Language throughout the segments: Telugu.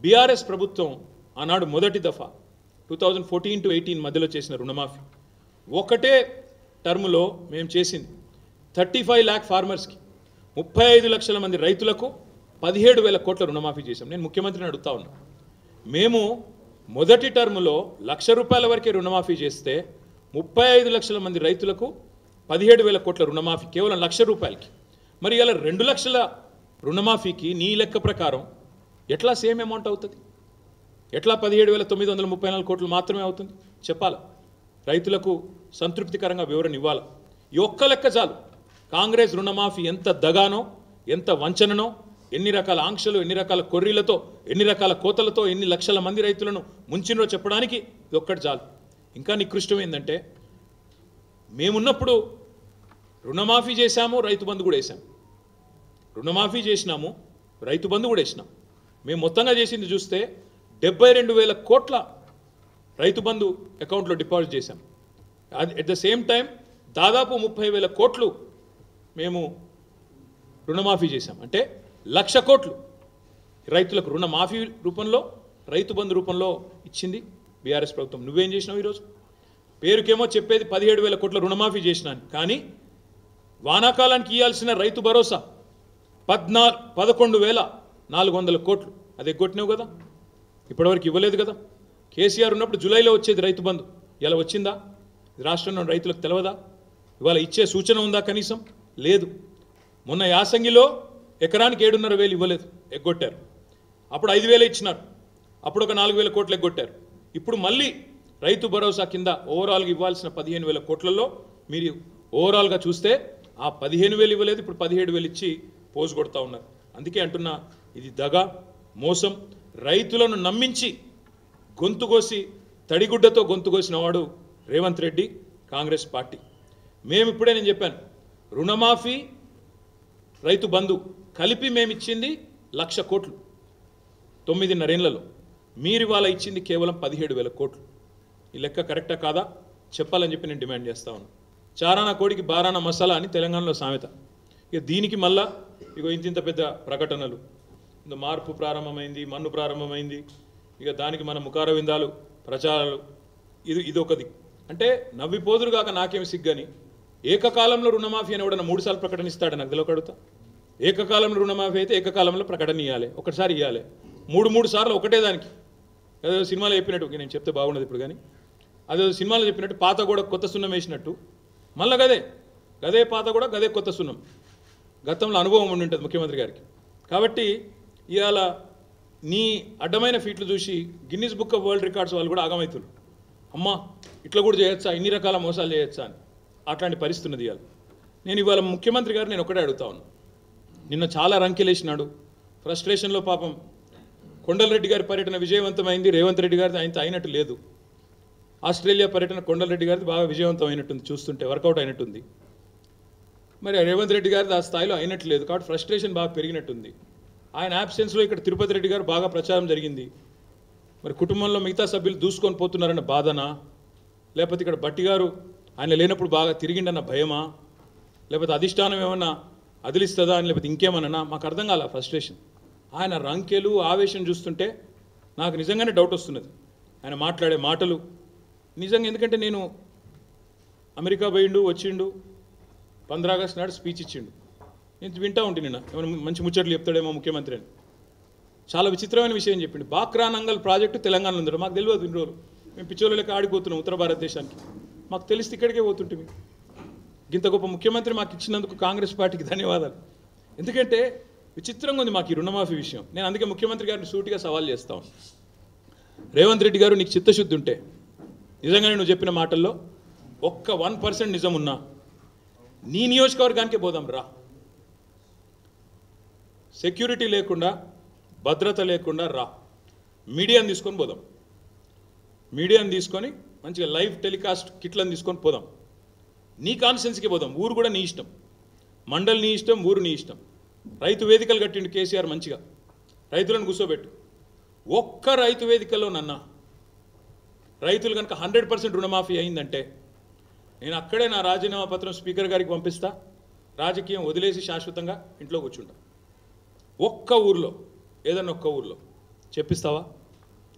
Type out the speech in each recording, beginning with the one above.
బీఆర్ఎస్ ప్రభుత్వం ఆనాడు మొదటి దఫా 2014 to 18 మధ్యలో చేసిన రుణమాఫీ ఒకటే టర్మ్లో మేము చేసింది 35 lakh ఫార్మర్స్కి 35 లక్షల మంది రైతులకు 17,000 కోట్ల రుణమాఫీ చేశాం. నేను ముఖ్యమంత్రిని అడుగుతా ఉన్నా, మేము మొదటి టర్మ్లో ₹1,00,000 వరకే రుణమాఫీ చేస్తే 35 లక్షల మంది రైతులకు 17,000 కోట్ల రుణమాఫీ కేవలం ₹1,00,000కి. మరి ఇలా 2 లక్షల రుణమాఫీకి నీ లెక్క ప్రకారం ఎట్లా సేమ్ అమౌంట్ అవుతుంది? ఎట్లా 17,934 కోట్లు మాత్రమే అవుతుంది? చెప్పాలి, రైతులకు సంతృప్తికరంగా వివరణ ఇవ్వాలి. ఈ ఒక్క లెక్క చాలు. కాంగ్రెస్ రుణమాఫీ ఎంత దగానో, ఎంత వంచననో, ఎన్ని రకాల ఆంక్షలు, ఎన్ని రకాల కొర్రీలతో, ఎన్ని రకాల కోతలతో, ఎన్ని లక్షల మంది రైతులను ముంచినో చెప్పడానికి ఇది ఒక్కటి చాలు. ఇంకా నికృష్టం ఏంటంటే, మేమున్నప్పుడు రుణమాఫీ చేశాము, రైతు బంధు కూడా వేసాము. రుణమాఫీ చేసినాము, రైతు బంధు కూడా వేసినాం. మేము మొత్తంగా చేసింది చూస్తే 72,000 కోట్ల రైతు బంధు అకౌంట్లో డిపాజిట్ చేశాం. అట్ ద సేమ్ టైం దాదాపు 30,000 కోట్లు మేము రుణమాఫీ చేశాం. అంటే 1,00,000 కోట్లు రైతులకు రుణమాఫీ రూపంలో, రైతు బంధు రూపంలో ఇచ్చింది బీఆర్ఎస్ ప్రభుత్వం. నువ్వేం చేసినావు? ఈరోజు పేరుకేమో చెప్పేది 17,000 కోట్ల రుణమాఫీ చేసినాను, కానీ వానాకాలానికి ఇవ్వాల్సిన రైతు భరోసా 11,400 కోట్లు అది ఎగ్గొట్టినావు కదా, ఇప్పటివరకు ఇవ్వలేదు కదా. కేసీఆర్ ఉన్నప్పుడు జూలైలో వచ్చేది రైతు బంధు, ఇలా వచ్చిందా? రాష్ట్రంలో రైతులకు తెలవదా? ఇవాళ ఇచ్చే సూచన ఉందా? కనీసం లేదు. మొన్న యాసంగిలో ఎకరానికి 7,500 ఇవ్వలేదు, ఎగ్గొట్టారు. అప్పుడు 5,000 ఇచ్చినారు, అప్పుడు ఒక 4,000 కోట్లు ఎగ్గొట్టారు. ఇప్పుడు మళ్ళీ రైతు భరోసా కింద ఓవరాల్గా ఇవ్వాల్సిన 15,000 కోట్లలో మీరు ఓవరాల్గా చూస్తే ఆ 15,000 ఇవ్వలేదు, ఇప్పుడు 17,000 ఇచ్చి పోజు కొడతా ఉన్నారు. అందుకే అంటున్నా, ఇది దగా, మోసం. రైతులను నమ్మించి గొంతుకోసి, తడిగుడ్డతో గొంతుకోసిన వాడు రేవంత్ రెడ్డి, కాంగ్రెస్ పార్టీ. మేము ఇప్పుడే నేను చెప్పాను, రుణమాఫీ, రైతు బంధు కలిపి మేము ఇచ్చింది 1,00,000 కోట్లు 9.5 ఏళ్లలో. మీరు ఇవాళ ఇచ్చింది కేవలం 17,000 కోట్లు. ఈ లెక్క కరెక్టా కాదా చెప్పాలని చెప్పి నేను డిమాండ్ చేస్తా ఉన్నాను. చారానా కోడికి బారానా మసాలా అని తెలంగాణలో సామెత. ఇక దీనికి మళ్ళా ఇక ఇంత పెద్ద ప్రకటనలు, ఇంత మార్పు ప్రారంభమైంది, మన్ను ప్రారంభమైంది, ఇక దానికి మన ముఖార విందాలు, ప్రచారాలు, ఇదొకది. అంటే నవ్విపోదురు కాక నాకేమి సిగ్గని, ఏకకాలంలో రుణమాఫీ అని కూడా 3 సార్లు ప్రకటన ఇస్తాడు నాకు తెలియకడుగుతా. ఏకకాలంలో రుణమాఫీ అయితే ఏకకాలంలో ప్రకటన ఇవ్వాలి, ఒకటిసారి ఇవ్వాలి. 3 సార్లు ఒకటే దానికి. అదే సినిమాలో చెప్పినట్టు, నేను చెప్తే బాగుండదు ఇప్పుడు, కానీ అదే సినిమాలో చెప్పినట్టు పాత కూడా కొత్త సున్నం వేసినట్టు మళ్ళీ గదే పాత కూడా గదే కొత్త సున్నం. గతంలో అనుభవం ఉండి ఉంటుంది ముఖ్యమంత్రి గారికి. కాబట్టి ఇవాళ నీ అడ్డమైన ఫీట్లు చూసి Guinness book of world records వాళ్ళు కూడా ఆగమవుతున్నారు. అమ్మా ఇట్లా కూడా చేయొచ్చా, ఇన్ని రకాల మోసాలు చేయొచ్చా అని. అట్లాంటి పరిస్థితి ఉన్నది ఇవాళ. నేను ఇవాళ ముఖ్యమంత్రి గారు నేను ఒకటే అడుగుతా ఉన్నాను. నిన్న చాలా రంకెలేసినాడు, ఫ్రస్ట్రేషన్లో పాపం. కొండలరెడ్డి గారి పర్యటన విజయవంతమైంది, రేవంత్ రెడ్డి గారిది ఆయనతో అయినట్టు లేదు. ఆస్ట్రేలియా పర్యటన కొండలరెడ్డి గారిది బాగా విజయవంతం అయినట్టుంది, చూస్తుంటే వర్కౌట్ అయినట్టుంది. మరి రేవంత్ రెడ్డి గారిది ఆ స్థాయిలో అయినట్టు లేదు, కాబట్టి ఫ్రస్ట్రేషన్ బాగా పెరిగినట్టుంది. ఆయన యాబ్సెన్స్లో ఇక్కడ తిరుపతి రెడ్డి గారు బాగా ప్రచారం జరిగింది. మరి కుటుంబంలో మిగతా సభ్యులు దూసుకొని పోతున్నారన్న బాధనా, లేకపోతే ఇక్కడ బట్టి గారు ఆయన లేనప్పుడు బాగా తిరిగిండన్న భయమా, లేకపోతే అధిష్టానం ఏమన్నా అదిలిస్తుందా అని, లేకపోతే ఇంకేమన్నా మాకు అర్థం కాల ఫ్రస్ట్రేషన్. ఆయన రంకెలు, ఆవేశం చూస్తుంటే నాకు నిజంగానే డౌట్ వస్తున్నది. ఆయన మాట్లాడే మాటలు నిజంగా, ఎందుకంటే నేను అమెరికా పోయిండు, వచ్చిండు, 15 ఆగస్టు నాడు స్పీచ్ ఇచ్చిండు. నేను వింటా ఉంటే నిన్న ఏమైనా మంచి ముచ్చట్లు చెప్తాడేమో ముఖ్యమంత్రి అని. చాలా విచిత్రమైన విషయం చెప్పిండు. బాక్రా నంగల్ ప్రాజెక్టు తెలంగాణలో ఉందో మాకు తెలియదు. ఇన్ని రోజులు మేము పిచ్చోళ్ళ లెక్క ఆడిపోతున్నాం ఉత్తర భారతదేశానికి. మాకు తెలిస్తే ఇక్కడికే పోతుంటే. ఇంత గొప్ప ముఖ్యమంత్రి మాకు ఇచ్చినందుకు కాంగ్రెస్ పార్టీకి ధన్యవాదాలు. ఎందుకంటే విచిత్రంగా ఉంది మాకు ఈ రుణమాఫీ విషయం. నేను అందుకే ముఖ్యమంత్రి గారిని సూటిగా సవాల్ చేస్తాను. రేవంత్ రెడ్డి గారు, నీకు చిత్తశుద్ధి ఉంటే నిజంగానే నువ్వు చెప్పిన మాటల్లో ఒక్క 1% నిజం ఉన్నా నీ నియోజకవర్గానికే పోదాం రా. సెక్యూరిటీ లేకుండా, భద్రత లేకుండా రా. మీడియాని తీసుకొని పోదాం. మీడియాని తీసుకొని మంచిగా లైవ్ టెలికాస్ట్ కిట్లను తీసుకొని పోదాం. నీ కాన్స్టిట్యున్సీకి పోదాం. ఊరు కూడా నీ ఇష్టం, మండలి నీ ఇష్టం, ఊరు నీ ఇష్టం. రైతు వేదికలు కట్టిండు కేసీఆర్, మంచిగా రైతులను కూర్చోబెట్టు. ఒక్క రైతు వేదికలో నన్న రైతులు కనుక 100% రుణమాఫీ అయిందంటే నేను అక్కడే నా రాజీనామా పత్రం స్పీకర్ గారికి పంపిస్తా. రాజకీయం వదిలేసి శాశ్వతంగా ఇంట్లో కూర్చుంటా. ఒక్క ఊర్లో ఏదన్నా ఒక్క ఊర్లో చెప్పిస్తావా?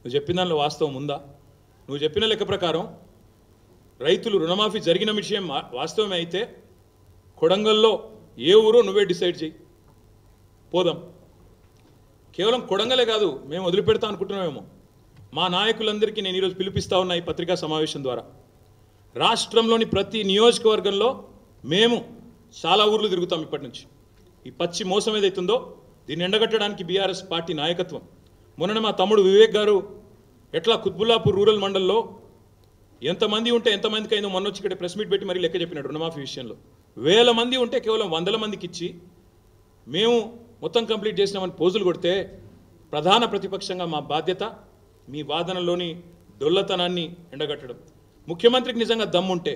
నువ్వు చెప్పిన దానిలో వాస్తవం ఉందా? నువ్వు చెప్పిన లెక్క ప్రకారం రైతులు రుణమాఫీ జరిగిన విషయం వాస్తవమే అయితే కొడంగల్లో ఏ ఊరో నువ్వే డిసైడ్ చేయి, పోదాం. కేవలం కొడంగలే కాదు, మేము వదిలిపెడతా అనుకుంటున్నామేమో. మా నాయకులందరికీ నేను ఈరోజు పిలిపిస్తా ఉన్నా ఈ పత్రికా సమావేశం ద్వారా. రాష్ట్రంలోని ప్రతి నియోజకవర్గంలో మేము చాలా ఊర్లు తిరుగుతాం ఇప్పటి నుంచి. ఈ పచ్చి మోసం ఏదైతుందో దీన్ని ఎండగట్టడానికి బీఆర్ఎస్ పార్టీ నాయకత్వం. మొన్న మా తమ్ముడు వివేక్ గారు ఎట్లా కుత్బుల్లాపూర్ రూరల్ మండల్లో ఎంతమంది ఉంటే ఎంతమందికి అయిందో మొన్న వచ్చి ఇక్కడ ప్రెస్ మీట్ పెట్టి మరీ లెక్క చెప్పినాడు. రుణమాఫీ విషయంలో 1000 మంది ఉంటే కేవలం 100 మందికి ఇచ్చి మేము మొత్తం కంప్లీట్ చేసినామని పోజులు కొడితే ప్రధాన ప్రతిపక్షంగా మా బాధ్యత మీ వాదనలోని డొల్లతనాన్ని ఎండగట్టడం. ముఖ్యమంత్రికి నిజంగా దమ్ముంటే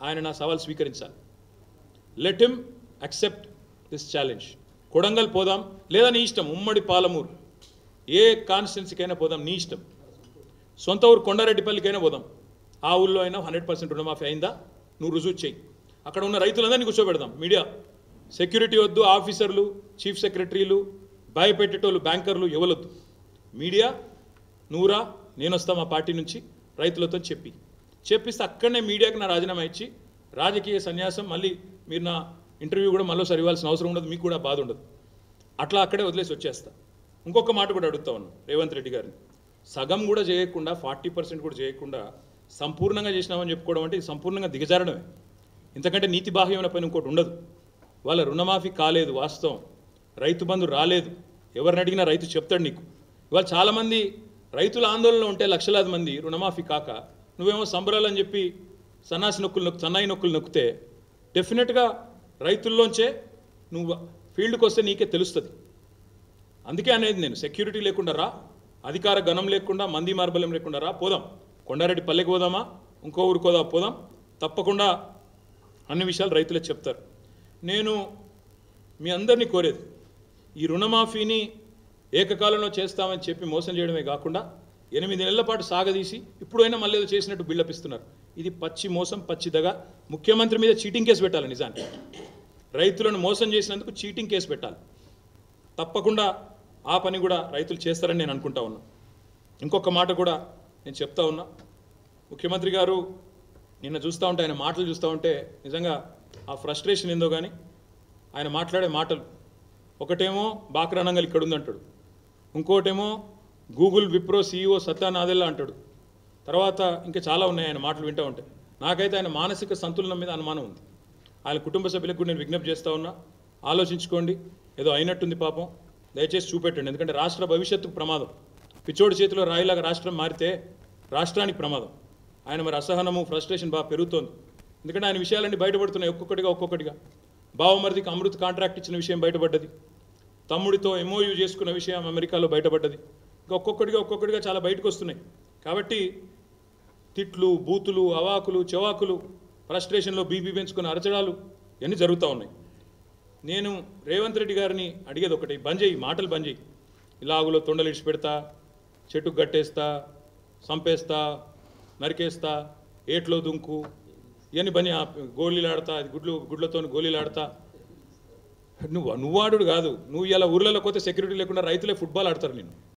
ఆయన నా సవాల్ స్వీకరించాలి. Let him accept this challenge. Kodangal పోదాం, లేదా నీ ఇష్టం ఉమ్మడి పాలమూరు ఏ కాన్స్టిట్యున్సీకైనా పోదాం, నీ ఇష్టం. సొంత ఊరు కొండారెడ్డిపల్లికైనా పోదాం. ఆ ఊళ్ళో అయినా 100% రుణమాఫీ అయిందా నువ్వు రుజువు చేయి. అక్కడ ఉన్న రైతులందరినీ కూర్చోబెడదాం. మీడియా సెక్యూరిటీ వద్దు, ఆఫీసర్లు, చీఫ్ సెక్రటరీలు, భయపెట్టేటోళ్ళు, బ్యాంకర్లు ఎవరొద్దు. మీడియా నువ్వురా, నేను వస్తా మా పార్టీ నుంచి రైతులతో చెప్పిస్తే అక్కడనే మీడియాకి నా రాజీనామా ఇచ్చి రాజకీయ సన్యాసం. మళ్ళీ మీరు నా ఇంటర్వ్యూ కూడా మళ్ళీసారి ఇవ్వాల్సిన అవసరం ఉండదు, మీకు కూడా బాధ ఉండదు. అట్లా అక్కడే వదిలేసి వచ్చేస్తా. ఇంకొక మాట కూడా అడుగుతా ఉన్నాను రేవంత్ రెడ్డి గారిని. సగం కూడా చేయకుండా 40% కూడా చేయకుండా సంపూర్ణంగా చేసినామని చెప్పుకోవడం అంటే ఇది సంపూర్ణంగా దిగజారడమే. ఇంతకంటే నీతి బాహ్యమైన పని ఇంకోటి ఉండదు. వాళ్ళ రుణమాఫీ కాలేదు వాస్తవం, రైతు బంధు రాలేదు. ఎవరిని అడిగినా రైతు చెప్తాడు నీకు. ఇవాళ చాలామంది రైతుల ఆందోళనలో ఉంటే లక్షలాది మంది రుణమాఫీ కాక నువ్వేమో సంబరాలని చెప్పి సన్నాయి నొక్కులు నొక్కితే డెఫినెట్గా రైతుల్లోంచే నువ్వు ఫీల్డ్కి వస్తే నీకే తెలుస్తుంది. అందుకే అనేది నేను, సెక్యూరిటీ లేకుండా రా, అధికార గణం లేకుండా, మంది మార్బల్యం లేకుండా రా, పోదాం. కొండారెడ్డి పల్లెకి పోదామా, ఇంకో ఊరికి పోదాం. తప్పకుండా అన్ని విషయాలు రైతులే చెప్తారు. నేను మీ అందరినీ కోరేది, ఈ రుణమాఫీని ఏకకాలంలో చేస్తామని చెప్పి మోసం చేయడమే కాకుండా 8 నెలల పాటు సాగదీసి ఇప్పుడైనా మళ్ళీ ఏదో చేసినట్టు బిల్డప్ ఇస్తున్నారు. ఇది పచ్చి మోసం, పచ్చిదగా. ముఖ్యమంత్రి మీద చీటింగ్ కేసు పెట్టాలి. నిజానికి రైతులను మోసం చేసినందుకు చీటింగ్ కేసు పెట్టాలి. తప్పకుండా ఆ పని కూడా రైతులు చేస్తారని నేను అనుకుంటా ఉన్నా. ఇంకొక మాట కూడా నేను చెప్తా ఉన్నా. ముఖ్యమంత్రి గారు నిన్న చూస్తూ ఉంటే, ఆయన మాటలు చూస్తూ ఉంటే నిజంగా ఆ ఫ్రస్ట్రేషన్ ఏందో కానీ ఆయన మాట్లాడే మాటలు, ఒకటేమో బాక్రానంగల్ ఇక్కడ ఉందంటాడు, ఇంకోటేమో గూగుల్ విప్రో CEO సత్యా నాదెల్లా అంటాడు. తర్వాత ఇంకా చాలా ఉన్నాయి ఆయన మాటలు వింటూ ఉంటే. నాకైతే ఆయన మానసిక సంతులనం మీద అనుమానం ఉంది. ఆయన కుటుంబ సభ్యులకు కూడా నేను విజ్ఞప్తి చేస్తూ ఉన్నా, ఆలోచించుకోండి. ఏదో అయినట్టుంది పాపం, దయచేసి చూపెట్టండి. ఎందుకంటే రాష్ట్ర భవిష్యత్తుకు ప్రమాదం. పిచ్చోడి చేతిలో రాయిలాగా రాష్ట్రం మారితే రాష్ట్రానికి ప్రమాదం. ఆయన మరి అసహనము, ఫ్రస్ట్రేషన్ బాగా పెరుగుతోంది. ఎందుకంటే ఆయన విషయాలన్నీ బయటపడుతున్నాయి ఒక్కొక్కటిగా. బావమరిదికి అమృత్ కాంట్రాక్ట్ ఇచ్చిన విషయం బయటపడ్డది, తమ్ముడితో MOU చేసుకున్న విషయం అమెరికాలో బయటపడ్డది. ఇంకా ఒక్కొక్కటిగా చాలా బయటకు వస్తున్నాయి. కాబట్టి తిట్లు, బూతులు, అవాకులు, చెవాకులు, ఫ్రస్ట్రేషన్లో బీపీ పెంచుకున్న అరచడాలు ఇవన్నీ జరుగుతూ ఉన్నాయి. నేను రేవంత్ రెడ్డి గారిని అడిగేది ఒకటి, బంద్ చేయి, మాటలు బంద్ చేయి. ఇలాగులో తొండలు ఇడిచి పెడతా, చెట్టుకు గట్టేస్తా, సంపేస్తా, నరికేస్తా, ఏట్లో దుంకు, ఇవన్నీ పని. గోళీలు ఆడతా, అది గుడ్లతో గోళీలు ఆడతా. నువ్వు ఆడు కాదు, నువ్వు ఇలా ఊర్లలో పోతే సెక్యూరిటీ లేకుండా రైతులే ఫుట్బాల్ ఆడతారు. నేను